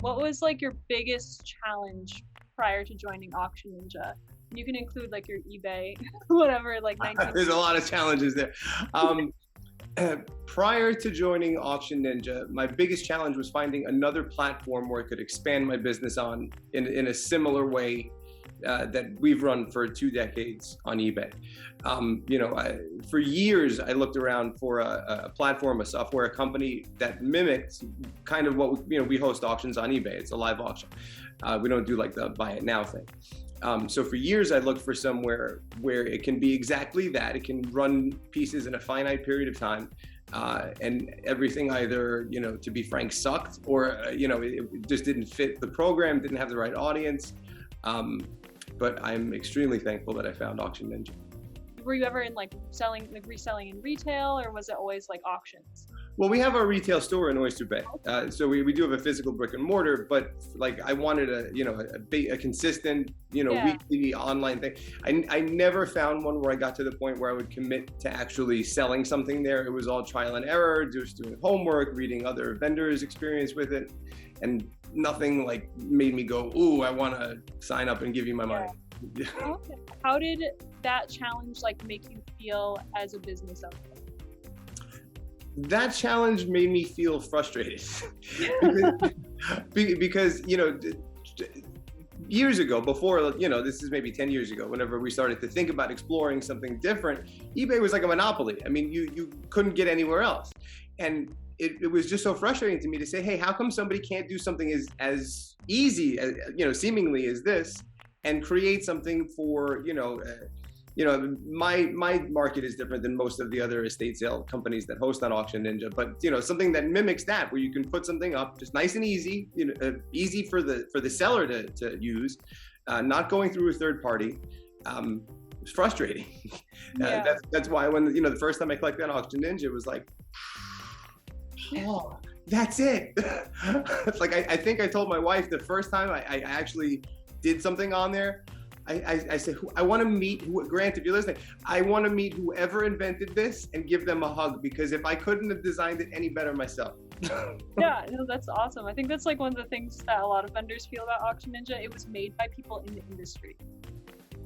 What was like your biggest challenge prior to joining AuctionNinja? You can include like your eBay, whatever, like 19. There's a lot of challenges there. Um, Prior to joining AuctionNinja, my biggest challenge was finding another platform where I could expand my business on in a similar way that we've run for 2 decades on eBay. For years, I looked around for a platform, a software, a company that mimicked kind of what, we host auctions on eBay. It's a live auction. We don't do like the buy it now thing. So for years, I looked for somewhere where it can be exactly that. It can run pieces in a finite period of time. And everything either, to be frank, sucked, or, it just didn't fit the program, didn't have the right audience. But I'm extremely thankful that I found AuctionNinja. Were you ever in like reselling in retail, or was it always like auctions? Well, we have our retail store in Oyster Bay, so we do have a physical brick and mortar. But like, I wanted a consistent, Yeah. weekly online thing. I never found one where I got to the point where I would commit to actually selling something there. It was all trial and error, just doing homework, reading other vendors' experience with it, and nothing like made me go, "Ooh, I want to sign up and give you my money." Okay. How did that challenge like make you feel as a business owner? That challenge made me feel frustrated because years ago, before, this is maybe 10 years ago, whenever we started to think about exploring something different, eBay was like a monopoly. I mean, you couldn't get anywhere else. And it was just so frustrating to me to say, hey, how come somebody can't do something as easy as, seemingly as this, and create something for, my market is different than most of the other estate sale companies that host on AuctionNinja, but something that mimics that, where you can put something up just nice and easy, easy for the seller to use, not going through a third party. It's frustrating. Yeah. That's why when the first time I clicked on AuctionNinja, it was like, oh, that's it. It's like I think I told my wife the first time I actually did something on there. I said, I want to meet, Grant, if you're listening, I want to meet whoever invented this and give them a hug, because if I couldn't have designed it any better myself. Yeah, no, that's awesome. I think that's like one of the things that a lot of vendors feel about AuctionNinja. It was made by people in the industry.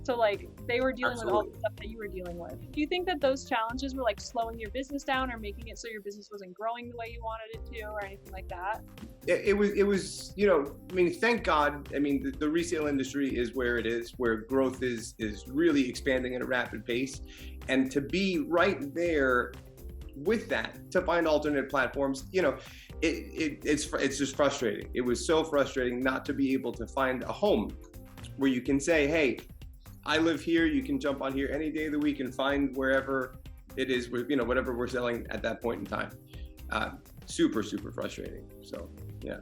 So like they were dealing with all the stuff that you were dealing with. Do you think that those challenges were like slowing your business down, or making it so your business wasn't growing the way you wanted it to, or anything like that? It was, I mean, thank God. I mean, the resale industry is where it is, where growth is really expanding at a rapid pace. And to be right there with that, to find alternate platforms, it's just frustrating. It was so frustrating not to be able to find a home where you can say, hey, I live here, you can jump on here any day of the week and find wherever it is, whatever we're selling at that point in time. Super, super frustrating. So, yeah.